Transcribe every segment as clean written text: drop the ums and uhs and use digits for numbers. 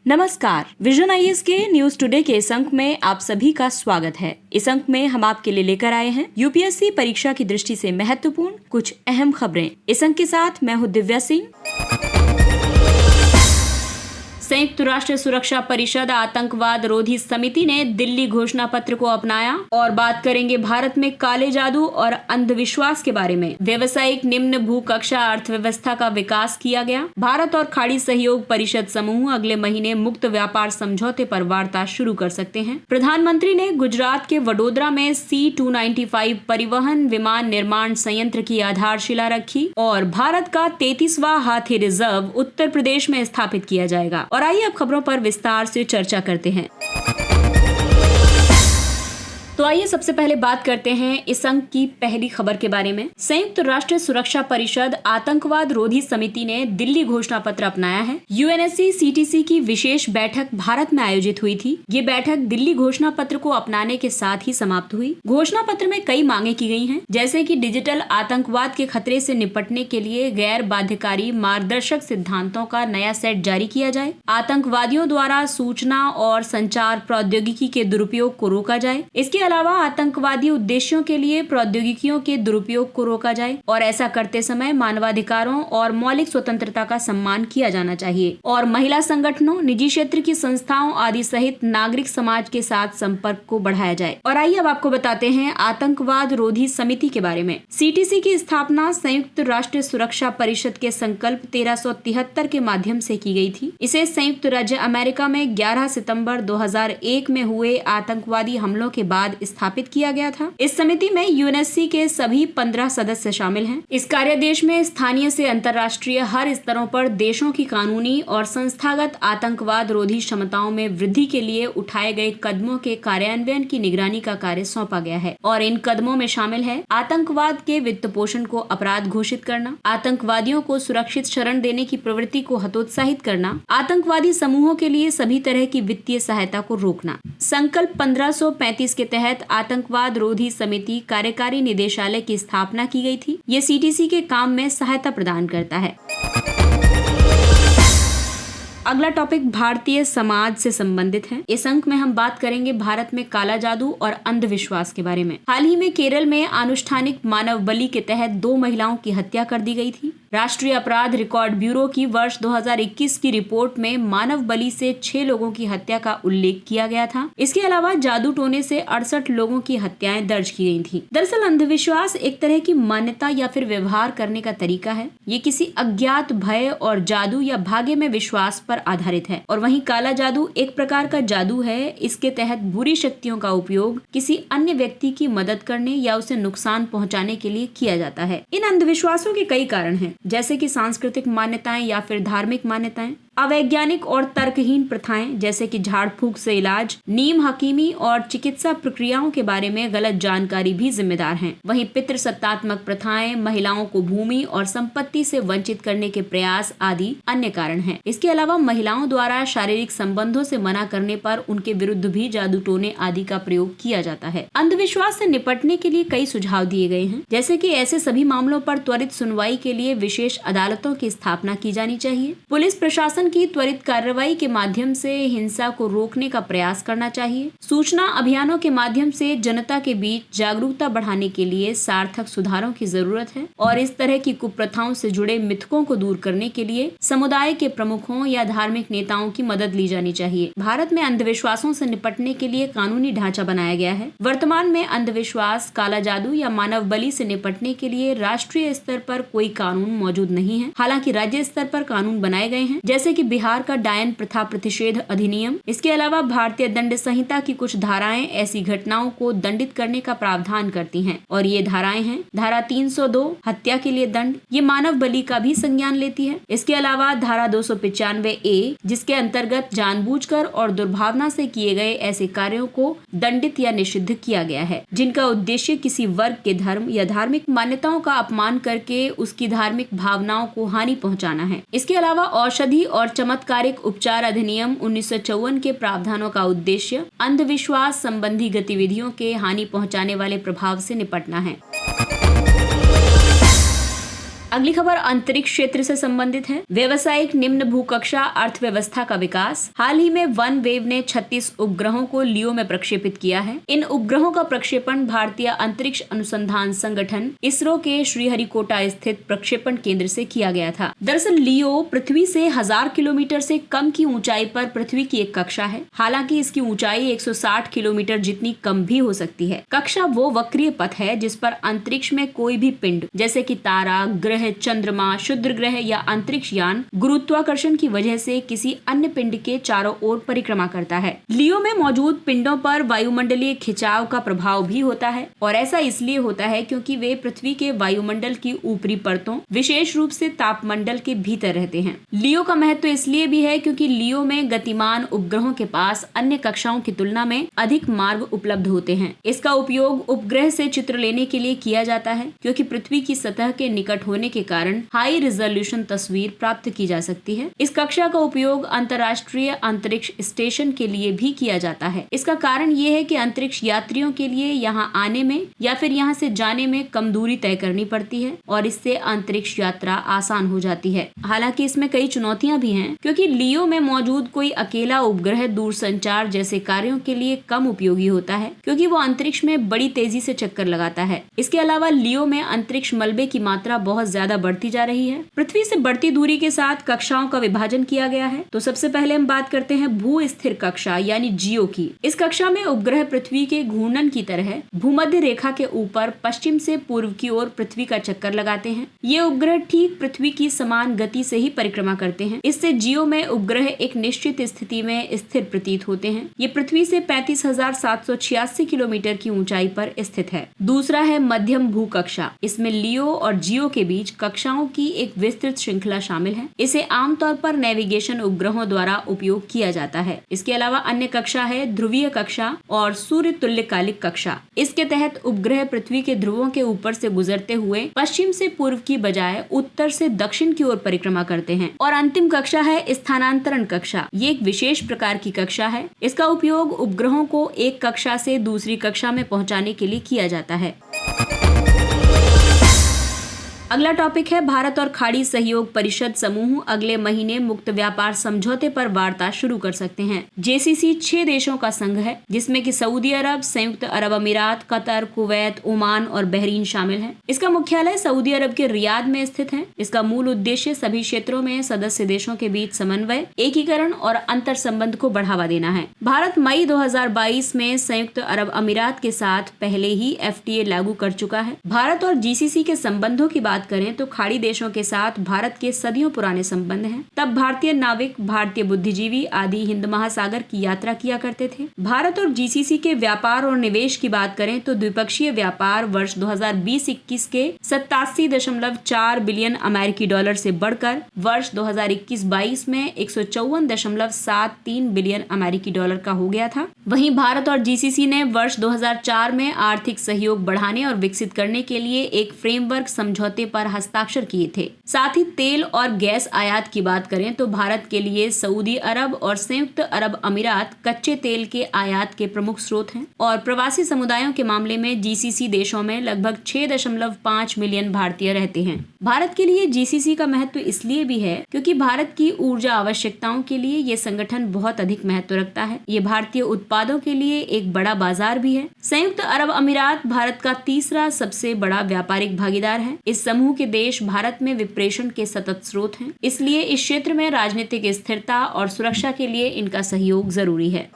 नमस्कार, vision IAS के news today के इस अंक में आप सभी का स्वागत है। इस अंक में हम आपके लिए लेकर आए हैं यूपीएससी परीक्षा की दृष्टि से महत्वपूर्ण कुछ अहम खबरें। इस अंक के साथ मैं हूं दिव्या सिंह। संयुक्त राष्ट्र सुरक्षा परिषद आतंकवाद रोधी समिति ने दिल्ली घोषणा पत्र को अपनाया और बात करेंगे भारत में काले जादू और अंधविश्वास के बारे में। व्यवसायिक निम्न भू कक्षा अर्थव्यवस्था का विकास किया गया। भारत और खाड़ी सहयोग परिषद समूह अगले महीने मुक्त व्यापार समझौते पर वार्ता शुरू कर सकते हैं। प्रधानमंत्री ने गुजरात के वडोदरा में C-295 परिवहन विमान निर्माण संयंत्र की आधारशिला रखी और भारत का 33वां हाथी रिजर्व उत्तर प्रदेश में स्थापित किया जाएगा। और आइए अब खबरों पर विस्तार से चर्चा करते हैं। तो आइए सबसे पहले बात करते हैं इस अंक की पहली खबर के बारे में। संयुक्त राष्ट्र सुरक्षा परिषद आतंकवाद रोधी समिति ने दिल्ली घोषणा पत्र अपनाया है। UNSC-CTC की विशेष बैठक भारत में आयोजित हुई थी। ये बैठक दिल्ली घोषणा पत्र को अपनाने के साथ ही समाप्त हुई। घोषणा पत्र में कई मांगे की गई हैं, जैसे कि डिजिटल आतंकवाद के खतरे से निपटने के लिए गैर बाध्यकारी मार्गदर्शक सिद्धांतों का नया सेट जारी किया जाए, आतंकवादियों द्वारा सूचना और संचार प्रौद्योगिकी के दुरुपयोग को रोका जाए, इसके अलावा आतंकवादी उद्देश्यों के लिए प्रौद्योगिकियों के दुरुपयोग को रोका जाए और ऐसा करते समय मानवाधिकारों और मौलिक स्वतंत्रता का सम्मान किया जाना चाहिए और महिला संगठनों, निजी क्षेत्र की संस्थाओं आदि सहित नागरिक समाज के साथ संपर्क को बढ़ाया जाए। और आइए अब आपको बताते हैं आतंकवाद रोधी समिति के बारे में। CTC की स्थापना संयुक्त राष्ट्र सुरक्षा परिषद के संकल्प 1373 के माध्यम से की गई थी। इसे संयुक्त राज्य अमेरिका में 11 सितंबर 2001 में हुए आतंकवादी हमलों के बाद स्थापित किया गया था। इस समिति में UNSC के सभी 15 सदस्य शामिल हैं। इस कार्यदेश में स्थानीय से अंतर्राष्ट्रीय हर स्तरों पर देशों की कानूनी और संस्थागत आतंकवाद रोधी क्षमताओं में वृद्धि के लिए उठाए गए कदमों के कार्यान्वयन की निगरानी का कार्य सौंपा गया है और इन कदमों में शामिल है आतंकवाद के वित्त पोषण को अपराध घोषित करना, आतंकवादियों को सुरक्षित शरण देने की प्रवृत्ति को हतोत्साहित करना, आतंकवादी समूहों के लिए सभी तरह की वित्तीय सहायता को रोकना। संकल्प 1535 के तहत आतंकवाद रोधी समिति कार्यकारी निदेशालय की स्थापना की गई थी। ये CTC के काम में सहायता प्रदान करता है। अगला टॉपिक भारतीय समाज से संबंधित है। इस अंक में हम बात करेंगे भारत में काला जादू और अंधविश्वास के बारे में। हाल ही में केरल में अनुष्ठानिक मानव बलि के तहत 2 महिलाओं की हत्या कर दी गई थी। राष्ट्रीय अपराध रिकॉर्ड ब्यूरो की वर्ष 2021 की रिपोर्ट में मानव बलि से 6 लोगों की हत्या का उल्लेख किया गया था। इसके अलावा जादू टोने से 68 लोगों की हत्याएं दर्ज की गई थी। दरअसल अंधविश्वास एक तरह की मान्यता या फिर व्यवहार करने का तरीका है। ये किसी अज्ञात भय और जादू या भाग्य में विश्वास पर आधारित है। और वहीं काला जादू एक प्रकार का जादू है। इसके तहत बुरी शक्तियों का उपयोग किसी अन्य व्यक्ति की मदद करने या उसे नुकसान पहुंचाने के लिए किया जाता है। इन अंधविश्वासों के कई कारण हैं, जैसे कि सांस्कृतिक मान्यताएं या फिर धार्मिक मान्यताएं, अवैज्ञानिक और तर्कहीन प्रथाएं जैसे कि झाड़ फूक से इलाज, नीम हकीमी और चिकित्सा प्रक्रियाओं के बारे में गलत जानकारी भी जिम्मेदार हैं। वहीं पितृसत्तात्मक प्रथाएं, महिलाओं को भूमि और संपत्ति से वंचित करने के प्रयास आदि अन्य कारण हैं। इसके अलावा महिलाओं द्वारा शारीरिक संबंधों से मना करने पर उनके विरुद्ध भी जादू टोने आदि का प्रयोग किया जाता है। अंधविश्वास से निपटने के लिए कई सुझाव दिए गए हैं, जैसे कि ऐसे सभी मामलों पर त्वरित सुनवाई के लिए विशेष अदालतों की स्थापना की जानी चाहिए। पुलिस प्रशासन की त्वरित कार्रवाई के माध्यम से हिंसा को रोकने का प्रयास करना चाहिए। सूचना अभियानों के माध्यम से जनता के बीच जागरूकता बढ़ाने के लिए सार्थक सुधारों की जरूरत है और इस तरह की कुप्रथाओं से जुड़े मिथकों को दूर करने के लिए समुदाय के प्रमुखों या धार्मिक नेताओं की मदद ली जानी चाहिए। भारत में अंधविश्वासों से निपटने के लिए कानूनी ढांचा बनाया गया है। वर्तमान में अंधविश्वास, काला जादू या मानव बलि से निपटने के लिए राष्ट्रीय स्तर पर कोई कानून मौजूद नहीं है। हालांकि राज्य स्तर पर कानून बनाए गए हैं, जैसे कि बिहार का डायन प्रथा प्रतिषेध अधिनियम। इसके अलावा भारतीय दंड संहिता की कुछ धाराएं ऐसी घटनाओं को दंडित करने का प्रावधान करती हैं और ये धाराएं हैं धारा 302 हत्या के लिए दंड, ये मानव बलि का भी संज्ञान लेती है। इसके अलावा धारा 295A जिसके अंतर्गत जानबूझकर और दुर्भावना से किए गए ऐसे कार्यों को दंडित या निषिद्ध किया गया है, जिनका उद्देश्य किसी वर्ग के धर्म या धार्मिक मान्यताओं का अपमान करके उसकी धार्मिक भावनाओं को हानि पहुंचाना है। इसके अलावा औषधि और चमत्कारिक उपचार अधिनियम 1954 के प्रावधानों का उद्देश्य अंधविश्वास संबंधी गतिविधियों के हानि पहुंचाने वाले प्रभाव से निपटना है। अगली खबर अंतरिक्ष क्षेत्र से संबंधित है। व्यावसायिक निम्न भूकक्षा अर्थव्यवस्था का विकास। हाल ही में वन वेव ने 36 उपग्रहों को लियो में प्रक्षेपित किया है। इन उपग्रहों का प्रक्षेपण भारतीय अंतरिक्ष अनुसंधान संगठन इसरो के श्रीहरिकोटा स्थित प्रक्षेपण केंद्र से किया गया था। दरअसल लियो पृथ्वी से 1000 किलोमीटर से कम की ऊंचाई पर पृथ्वी की एक कक्षा है। हालांकि इसकी ऊंचाई 160 किलोमीटर जितनी कम भी हो सकती है। कक्षा वो वक्रीय पथ है जिस पर अंतरिक्ष में कोई भी पिंड जैसे कि तारा, ग्रह, चंद्रमा, क्षुद्र ग्रह या अंतरिक्ष यान गुरुत्वाकर्षण की वजह से किसी अन्य पिंड के चारों ओर परिक्रमा करता है। लियो में मौजूद पिंडों पर वायुमंडलीय खिंचाव का प्रभाव भी होता है और ऐसा इसलिए होता है क्योंकि वे पृथ्वी के वायुमंडल की ऊपरी परतों, विशेष रूप से तापमंडल के भीतर रहते हैं। लियो का महत्व इसलिए भी है क्योंकि लियो में गतिमान उपग्रहों के पास अन्य कक्षाओं की तुलना में अधिक मार्ग उपलब्ध होते हैं। इसका उपयोग उपग्रह से चित्र लेने के लिए किया जाता है क्योंकि पृथ्वी की सतह के निकट होने के कारण हाई रिजोल्यूशन तस्वीर प्राप्त की जा सकती है। इस कक्षा का उपयोग अंतर्राष्ट्रीय अंतरिक्ष स्टेशन के लिए भी किया जाता है। इसका कारण ये है कि अंतरिक्ष यात्रियों के लिए यहाँ आने में या फिर यहाँ से जाने में कम दूरी तय करनी पड़ती है और इससे अंतरिक्ष यात्रा आसान हो जाती है। हालांकि इसमें कई चुनौतियां भी हैं क्योंकि लियो में मौजूद कोई अकेला उपग्रह दूरसंचार जैसे कार्यों के लिए कम उपयोगी होता है क्योंकि वो अंतरिक्ष में बड़ी तेजी से चक्कर लगाता है। इसके अलावा लियो में अंतरिक्ष मलबे की मात्रा बहुत ज्यादा बढ़ती जा रही है। पृथ्वी से बढ़ती दूरी के साथ कक्षाओं का विभाजन किया गया है। तो सबसे पहले हम बात करते हैं भू स्थिर कक्षा यानी जियो की। इस कक्षा में उपग्रह पृथ्वी के घूर्णन की तरह भूमध्य रेखा के ऊपर पश्चिम से पूर्व की ओर पृथ्वी का चक्कर लगाते हैं। ये उपग्रह ठीक पृथ्वी की समान गति से ही परिक्रमा करते हैं। इससे जियो में उपग्रह एक निश्चित स्थिति में स्थिर प्रतीत होते हैं। ये पृथ्वी से 35,786 किलोमीटर की ऊंचाई पर स्थित है। दूसरा है मध्यम भू कक्षा। इसमें लियो और जियो के बीच कक्षाओं की एक विस्तृत श्रृंखला शामिल है। इसे आमतौर पर नेविगेशन उपग्रहों द्वारा उपयोग किया जाता है। इसके अलावा अन्य कक्षा है ध्रुवीय कक्षा और सूर्य तुल्यकालिक कक्षा। इसके तहत उपग्रह पृथ्वी के ध्रुवों के ऊपर से गुजरते हुए पश्चिम से पूर्व की बजाय उत्तर से दक्षिण की ओर परिक्रमा करते हैं। और अंतिम कक्षा है स्थानांतरण कक्षा। ये एक विशेष प्रकार की कक्षा है। इसका उपयोग उपग्रहों को एक कक्षा से दूसरी कक्षा में पहुंचाने के लिए किया जाता है। अगला टॉपिक है भारत और खाड़ी सहयोग परिषद समूह अगले महीने मुक्त व्यापार समझौते पर वार्ता शुरू कर सकते हैं। जेसीसी 6 देशों का संघ है जिसमें कि सऊदी अरब, संयुक्त अरब अमीरात, कतर, कुवैत, ओमान और बहरीन शामिल है। इसका मुख्यालय सऊदी अरब के रियाद में स्थित है। इसका मूल उद्देश्य सभी क्षेत्रों में सदस्य देशों के बीच समन्वय, एकीकरण और अंतर संबंध को बढ़ावा देना है। भारत मई 2022 में संयुक्त अरब अमीरात के साथ पहले ही FTA लागू कर चुका है। भारत और GCC के संबंधों की बात करें तो खाड़ी देशों के साथ भारत के सदियों पुराने संबंध हैं। तब भारतीय नाविक, भारतीय बुद्धिजीवी आदि हिंद महासागर की यात्रा किया करते थे। भारत और GCC के व्यापार और निवेश की बात करें तो द्विपक्षीय व्यापार वर्ष 2020-21 के 87.4 बिलियन अमेरिकी डॉलर से बढ़कर वर्ष 2021-22 में 154.73 बिलियन अमेरिकी डॉलर का हो गया था। वहीं भारत और GCC ने वर्ष 2004 में आर्थिक सहयोग बढ़ाने और विकसित करने के लिए एक फ्रेमवर्क समझौते पर हस्ताक्षर किए थे। साथ ही तेल और गैस आयात की बात करें तो भारत के लिए सऊदी अरब और संयुक्त अरब अमीरात कच्चे तेल के आयात के प्रमुख स्रोत हैं और प्रवासी समुदायों के मामले में GCC देशों में लगभग 6.5 मिलियन भारतीय रहते हैं। भारत के लिए GCC का महत्व इसलिए भी है क्योंकि भारत की ऊर्जा आवश्यकताओं के लिए ये संगठन बहुत अधिक महत्व रखता है। ये भारतीय उत्पादों के लिए एक बड़ा बाजार भी है। संयुक्त अरब अमीरात भारत का तीसरा सबसे बड़ा व्यापारिक भागीदार है। इस समूह के देश भारत में विप्रेषण के सतत स्रोत हैं। इसलिए इस क्षेत्र में राजनीतिक स्थिरता और सुरक्षा के लिए इनका सहयोग जरूरी है।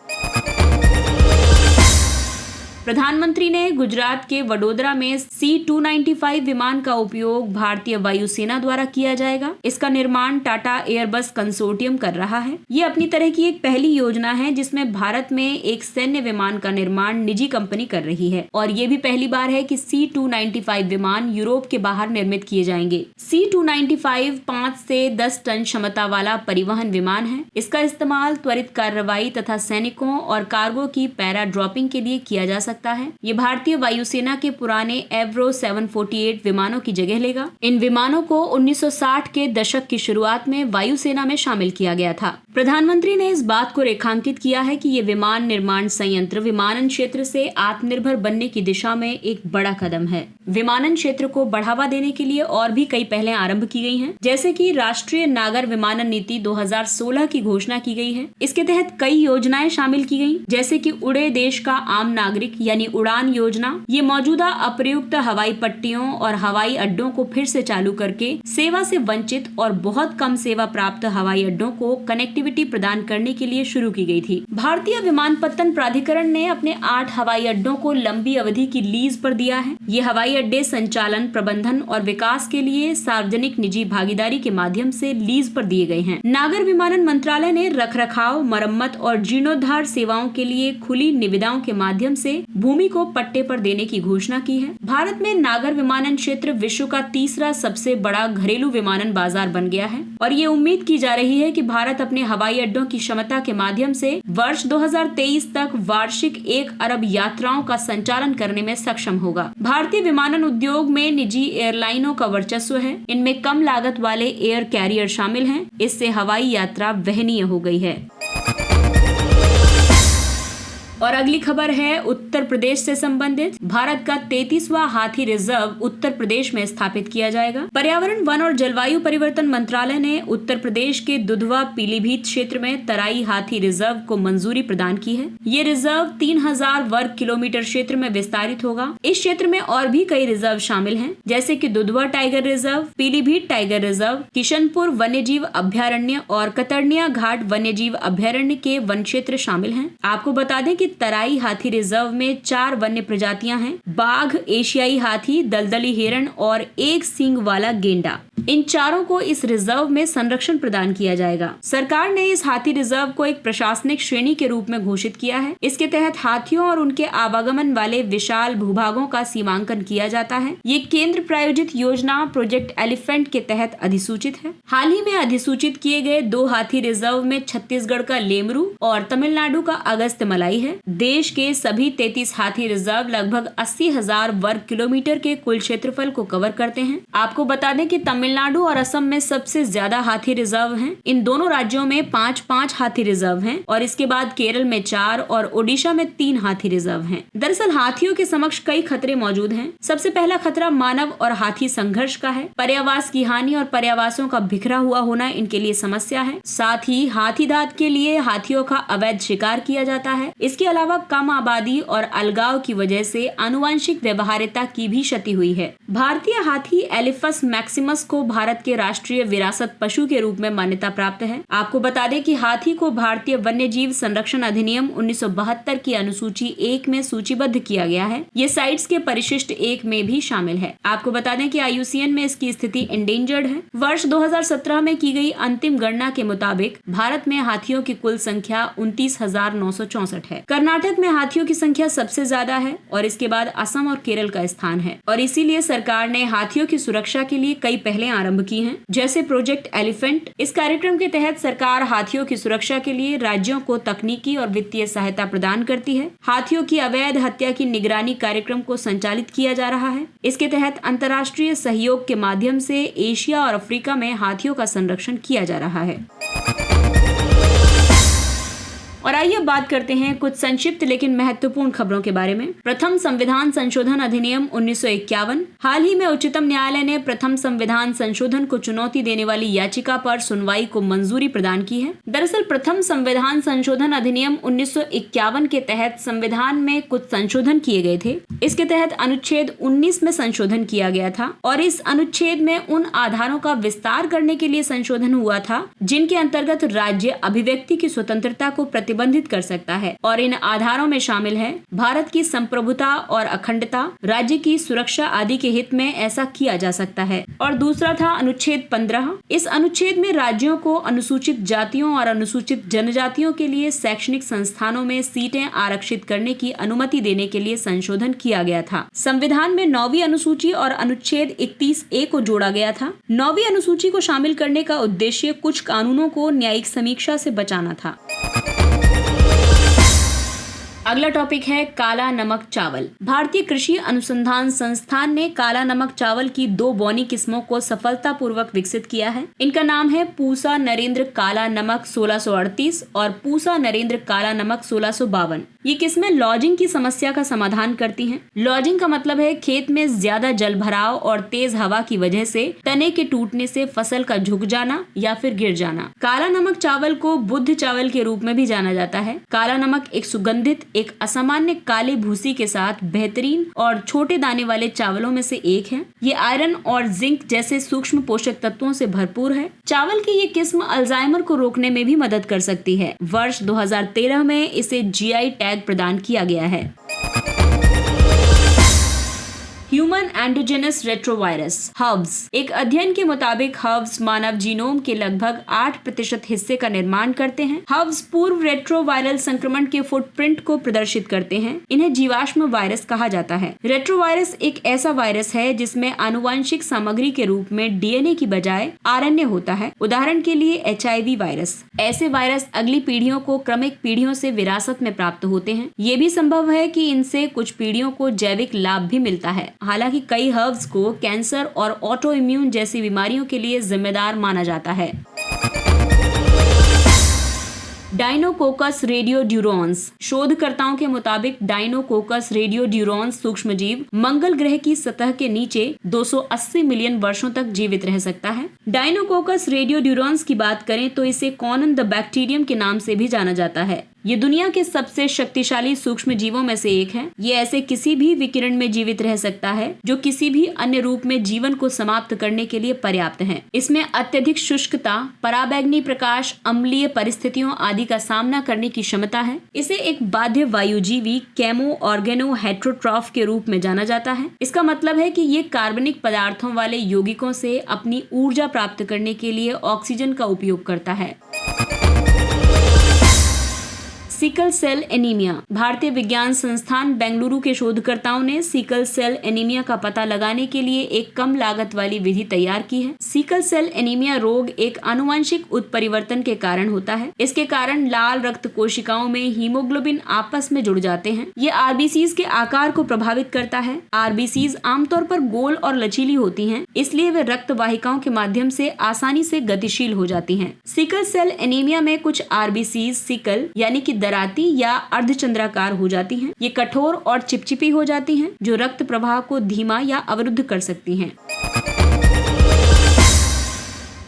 प्रधानमंत्री ने गुजरात के वडोदरा में C-295 विमान का उपयोग भारतीय वायुसेना द्वारा किया जाएगा। इसका निर्माण टाटा एयरबस कंसोर्टियम कर रहा है। ये अपनी तरह की एक पहली योजना है जिसमें भारत में एक सैन्य विमान का निर्माण निजी कंपनी कर रही है और ये भी पहली बार है कि C-295 विमान यूरोप के बाहर निर्मित किए जाएंगे। C-295 5 से 10 टन क्षमता वाला परिवहन विमान है। इसका इस्तेमाल त्वरित कार्रवाई तथा सैनिकों और कार्गो की पैरा ड्रॉपिंग के लिए किया जा सकता है। ये भारतीय वायुसेना के पुराने एवरो 748 विमानों की जगह लेगा। इन विमानों को 1960 के दशक की शुरुआत में वायुसेना में शामिल किया गया था। प्रधानमंत्री ने इस बात को रेखांकित किया है कि ये विमान निर्माण संयंत्र विमानन क्षेत्र से आत्मनिर्भर बनने की दिशा में एक बड़ा कदम है। विमानन क्षेत्र को बढ़ावा देने के लिए और भी कई पहलें आरंभ की गई हैं, जैसे कि राष्ट्रीय नागर विमानन नीति 2016 की घोषणा की गई है। इसके तहत कई योजनाएं शामिल की गई, जैसे कि उड़े देश का आम नागरिक यानी उड़ान योजना। ये मौजूदा अप्रयुक्त हवाई पट्टियों और हवाई अड्डों को फिर से चालू करके सेवा से वंचित और बहुत कम सेवा प्राप्त हवाई अड्डों को कनेक्टिविटी प्रदान करने के लिए शुरू की गई थी। भारतीय विमानपत्तन प्राधिकरण ने अपने 8 हवाई अड्डों को लंबी अवधि की लीज पर दिया है। ये हवाई अड्डे संचालन, प्रबंधन और विकास के लिए सार्वजनिक निजी भागीदारी के माध्यम से लीज पर दिए गए हैं। नागर विमानन मंत्रालय ने रखरखाव, मरम्मत और जीर्णोद्धार सेवाओं के लिए खुली निविदाओं के माध्यम से भूमि को पट्टे पर देने की घोषणा की है। भारत में नागर विमानन क्षेत्र विश्व का तीसरा सबसे बड़ा घरेलू विमानन बाजार बन गया है और ये उम्मीद की जा रही है कि भारत अपने हवाई अड्डों की क्षमता के माध्यम से वर्ष 2023 तक वार्षिक 1 अरब यात्राओं का संचालन करने में सक्षम होगा। भारतीय विमानन उद्योग में निजी एयरलाइनों का वर्चस्व है। इनमें कम लागत वाले एयर कैरियर शामिल हैं। इससे हवाई यात्रा वहनीय हो गई है। और अगली खबर है उत्तर प्रदेश से संबंधित। भारत का 33वां हाथी रिजर्व उत्तर प्रदेश में स्थापित किया जाएगा। पर्यावरण, वन और जलवायु परिवर्तन मंत्रालय ने उत्तर प्रदेश के दुधवा पीलीभीत क्षेत्र में तराई हाथी रिजर्व को मंजूरी प्रदान की है। ये रिजर्व 3000 वर्ग किलोमीटर क्षेत्र में विस्तारित होगा। इस क्षेत्र में और भी कई रिजर्व शामिल हैं, जैसे कि Dudhwa tiger reserve, Pilibhit tiger reserve, Kishanpur वन्यजीव अभ्यारण्य और कतर्निया घाट वन्यजीव अभ्यारण्य के वन क्षेत्र शामिल हैं। आपको बता दें कि तराई हाथी रिजर्व में 4 वन्य प्रजातियां हैं: बाघ, एशियाई हाथी, दलदली हिरण और एक सींग वाला गेंडा। इन चारों को इस रिजर्व में संरक्षण प्रदान किया जाएगा। सरकार ने इस हाथी रिजर्व को एक प्रशासनिक श्रेणी के रूप में घोषित किया है। इसके तहत हाथियों और उनके आवागमन वाले विशाल भूभागों का सीमांकन किया जाता है। ये केंद्र प्रायोजित योजना प्रोजेक्ट एलिफेंट के तहत अधिसूचित है। हाल ही में अधिसूचित किए गए 2 हाथी रिजर्व में छत्तीसगढ़ का लेमरू और तमिलनाडु का अगस्त्यमलाई है। देश के सभी 33 हाथी रिजर्व लगभग 80,000 वर्ग किलोमीटर के कुल क्षेत्रफल को कवर करते हैं। आपको बता दें कि तमिलनाडु और असम में सबसे ज्यादा हाथी रिजर्व हैं। इन दोनों राज्यों में 5-5 हाथी रिजर्व हैं और इसके बाद केरल में 4 और ओडिशा में 3 हाथी रिजर्व हैं। दरअसल हाथियों के समक्ष कई खतरे मौजूद हैं। सबसे पहला खतरा मानव और हाथी संघर्ष का है। पर्यावास की हानि और पर्यावासों का बिखरा हुआ होना इनके लिए समस्या है। साथ ही हाथी दांत के लिए हाथियों का अवैध शिकार किया जाता है। इसके अलावा कम आबादी और अलगाव की वजह से आनुवंशिक व्यवहार्यता की भी क्षति हुई है। भारतीय हाथी एलिफस मैक्सिमस को भारत के राष्ट्रीय विरासत पशु के रूप में मान्यता प्राप्त है। आपको बता दें कि हाथी को भारतीय वन्यजीव संरक्षण अधिनियम 1972 की अनुसूची 1 में सूचीबद्ध किया गया है। ये साइट्स के परिशिष्ट 1 में भी शामिल है। आपको बता दें कि IUCN में इसकी स्थिति एंडेंजर्ड है। वर्ष 2017 में की गई अंतिम गणना के मुताबिक भारत में हाथियों की कुल संख्या 29,964 है। कर्नाटक में हाथियों की संख्या सबसे ज्यादा है और इसके बाद असम और केरल का स्थान है और इसीलिए सरकार ने हाथियों की सुरक्षा के लिए कई पहलें आरंभ की हैं, जैसे प्रोजेक्ट एलिफेंट। इस कार्यक्रम के तहत सरकार हाथियों की सुरक्षा के लिए राज्यों को तकनीकी और वित्तीय सहायता प्रदान करती है। हाथियों की अवैध हत्या की निगरानी कार्यक्रम को संचालित किया जा रहा है। इसके तहत अंतर्राष्ट्रीय सहयोग के माध्यम से एशिया और अफ्रीका में हाथियों का संरक्षण किया जा रहा है। और आइए बात करते हैं कुछ संक्षिप्त लेकिन महत्वपूर्ण खबरों के बारे में। प्रथम संविधान संशोधन अधिनियम 1951। हाल ही में उच्चतम न्यायालय ने प्रथम संविधान संशोधन को चुनौती देने वाली याचिका पर सुनवाई को मंजूरी प्रदान की है। दरअसल प्रथम संविधान संशोधन अधिनियम 1951 के तहत संविधान में कुछ संशोधन किए गए थे। इसके तहत अनुच्छेद 19 में संशोधन किया गया था और इस अनुच्छेद में उन आधारों का विस्तार करने के लिए संशोधन हुआ था जिनके अंतर्गत राज्य अभिव्यक्ति की स्वतंत्रता को प्रतिबंधित कर सकता है और इन आधारों में शामिल है भारत की संप्रभुता और अखंडता, राज्य की सुरक्षा आदि के हित में ऐसा किया जा सकता है। और दूसरा था अनुच्छेद 15। इस अनुच्छेद में राज्यों को अनुसूचित जातियों और अनुसूचित जनजातियों के लिए शैक्षणिक संस्थानों में सीटें आरक्षित करने की अनुमति देने के लिए संशोधन किया गया था। संविधान में 9वीं अनुसूची और अनुच्छेद 31A को जोड़ा गया था। 9वीं अनुसूची को शामिल करने का उद्देश्य कुछ कानूनों को न्यायिक समीक्षा से बचाना था। अगला टॉपिक है काला नमक चावल। भारतीय कृषि अनुसंधान संस्थान ने काला नमक चावल की 2 बौनी किस्मों को सफलतापूर्वक विकसित किया है। इनका नाम है पूसा नरेंद्र काला नमक 1638 और पूसा नरेंद्र काला नमक 1652। ये किस्में लॉजिंग की समस्या का समाधान करती हैं। लॉजिंग का मतलब है खेत में ज्यादा जल भराव और तेज हवा की वजह से तने के टूटने से फसल का झुक जाना या फिर गिर जाना। काला नमक चावल को बुद्ध चावल के रूप में भी जाना जाता है। काला नमक एक सुगंधित, एक असामान्य काले भूसी के साथ बेहतरीन और छोटे दाने वाले चावलों में से एक है। ये आयरन और जिंक जैसे सूक्ष्म पोषक तत्वों से भरपूर है। चावल की ये किस्म अल्जाइमर को रोकने में भी मदद कर सकती है। वर्ष 2013 में इसे जीआई टैग प्रदान किया गया है। Human endogenous retrovirus herbs. एक अध्ययन के मुताबिक हर्ब्स मानव जीनोम के लगभग 8% हिस्से का निर्माण करते हैं। हर्ब्स पूर्व रेट्रोवायरल संक्रमण के फुटप्रिंट को प्रदर्शित करते हैं। इन्हें जीवाश्म वायरस कहा जाता है। रेट्रोवायरस एक ऐसा वायरस है जिसमें आनुवंशिक सामग्री के रूप में डीएनए की बजाय आरएनए होता है। उदाहरण के लिए HIV वायरस। ऐसे वायरस अगली पीढ़ियों को क्रमिक पीढ़ियों से विरासत में प्राप्त होते हैं। ये भी संभव है कि इनसे कुछ पीढ़ियों को जैविक लाभ भी मिलता है। हालांकि कई हर्ब्स को कैंसर और ऑटो इम्यून जैसी बीमारियों के लिए जिम्मेदार माना जाता है। डाइनोकोकस रेडियोड्यूरोन्स। शोधकर्ताओं के मुताबिक डाइनोकोकस रेडियोड्यूरोन्स सूक्ष्मजीव मंगल ग्रह की सतह के नीचे 280 मिलियन वर्षों तक जीवित रह सकता है। डाइनोकोकस रेडियोड्यूरोन्स की बात करें तो इसे कॉनन द बैक्टीरियम के नाम से भी जाना जाता है। ये दुनिया के सबसे शक्तिशाली सूक्ष्म जीवों में से एक है। ये ऐसे किसी भी विकिरण में जीवित रह सकता है जो किसी भी अन्य रूप में जीवन को समाप्त करने के लिए पर्याप्त है। इसमें अत्यधिक शुष्कता, पराबैंगनी प्रकाश, अम्लीय परिस्थितियों आदि का सामना करने की क्षमता है। इसे एक बाध्य वायुजीवी केमो ऑर्गेनो हेट्रोट्रॉफ के रूप में जाना जाता है। इसका मतलब है कि ये कार्बनिक पदार्थों वाले यौगिकों से अपनी ऊर्जा प्राप्त करने के लिए ऑक्सीजन का उपयोग करता है। Sickle cell anaemia. भारतीय विज्ञान संस्थान बेंगलुरु के शोधकर्ताओं ने सिकल सेल एनीमिया का पता लगाने के लिए एक कम लागत वाली विधि तैयार की है। सिकल सेल एनीमिया रोग एक आनुवंशिक उत्परिवर्तन के कारण होता है। इसके कारण लाल रक्त कोशिकाओं में हीमोग्लोबिन आपस में जुड़ जाते हैं। ये आरबीसीज के आकार को प्रभावित करता है। आरबीसीज आमतौर पर गोल और लचीली होती हैं, इसलिए वे रक्त वाहिकाओं के माध्यम से आसानी से गतिशील हो जाती हैं। सिकल सेल एनीमिया में कुछ आरबीसीज सिकल यानी कि दराती या अर्धचंद्राकार हो जाती हैं। ये कठोर और चिपचिपी हो जाती हैं, जो रक्त प्रवाह को धीमा या अवरुद्ध कर सकती हैं।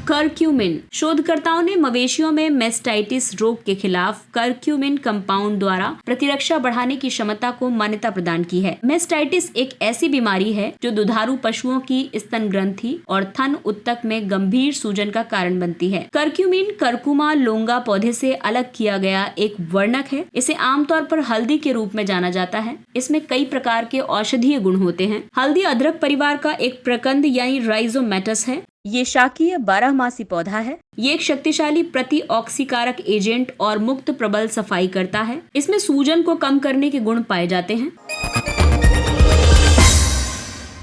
करक्यूमिन। शोधकर्ताओं ने मवेशियों में मेस्टाइटिस रोग के खिलाफ करक्यूमिन कंपाउंड द्वारा प्रतिरक्षा बढ़ाने की क्षमता को मान्यता प्रदान की है। मेस्टाइटिस एक ऐसी बीमारी है जो दुधारू पशुओं की स्तन ग्रंथि और थन उत्तक में गंभीर सूजन का कारण बनती है। करक्यूमिन करकुमा लोंगा पौधे से अलग किया गया एक वर्णक है। इसे आमतौर पर हल्दी के रूप में जाना जाता है। इसमें कई प्रकार के औषधीय गुण होते हैं। हल्दी अदरक परिवार का एक प्रकंद यानी राइजोमेटस है। ये शाकीय 12मासी पौधा है। ये एक शक्तिशाली प्रति ऑक्सीकारक एजेंट और मुक्त प्रबल सफाई करता है। इसमें सूजन को कम करने के गुण पाए जाते हैं।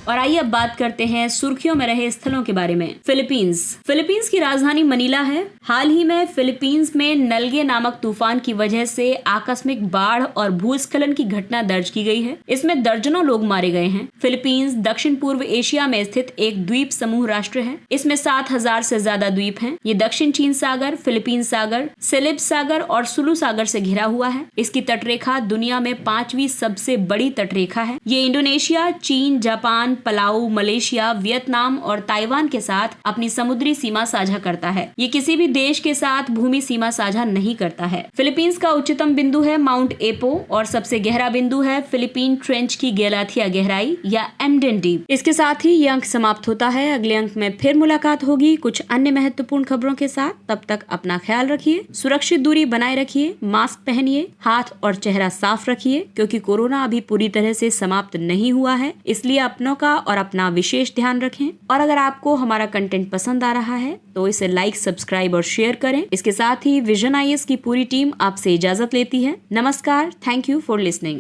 और आइए अब बात करते हैं सुर्खियों में रहे स्थलों के बारे में। फिलीपींस की राजधानी मनीला है। हाल ही में फिलीपींस में नलगे नामक तूफान की वजह से आकस्मिक बाढ़ और भूस्खलन की घटना दर्ज की गई है। इसमें दर्जनों लोग मारे गए हैं। फिलीपींस दक्षिण पूर्व एशिया में स्थित एक द्वीप समूह राष्ट्र है। इसमें 7,000 से ज्यादा द्वीप हैं। ये दक्षिण चीन सागर, फिलीपींस सागर, सिलिप सागर और सुलू सागर से घिरा हुआ है। इसकी तटरेखा दुनिया में 5वीं सबसे बड़ी तटरेखा है। ये इंडोनेशिया, चीन, जापान, पलाऊ, मलेशिया, वियतनाम और ताइवान के साथ अपनी समुद्री सीमा साझा करता है। ये किसी भी देश के साथ भूमि सीमा साझा नहीं करता है। फिलीपींस का उच्चतम बिंदु है माउंट एपो और सबसे गहरा बिंदु है फिलीपीन ट्रेंच की गैलाथिया गहराई या एमडेन डीप। इसके साथ ही ये अंक समाप्त होता है। अगले अंक में फिर मुलाकात होगी कुछ अन्य महत्वपूर्ण खबरों के साथ। तब तक अपना ख्याल रखिए, सुरक्षित दूरी बनाए रखिए, मास्क पहनिए, हाथ और चेहरा साफ रखिए, क्योंकि कोरोना अभी पूरी तरह से समाप्त नहीं हुआ है। इसलिए अपनों का और अपना विशेष ध्यान रखें। और अगर आपको हमारा कंटेंट पसंद आ रहा है तो इसे लाइक, सब्सक्राइब और शेयर करें। इसके साथ ही विजन IAS की पूरी टीम आपसे इजाजत लेती है। नमस्कार। Thank you for listening.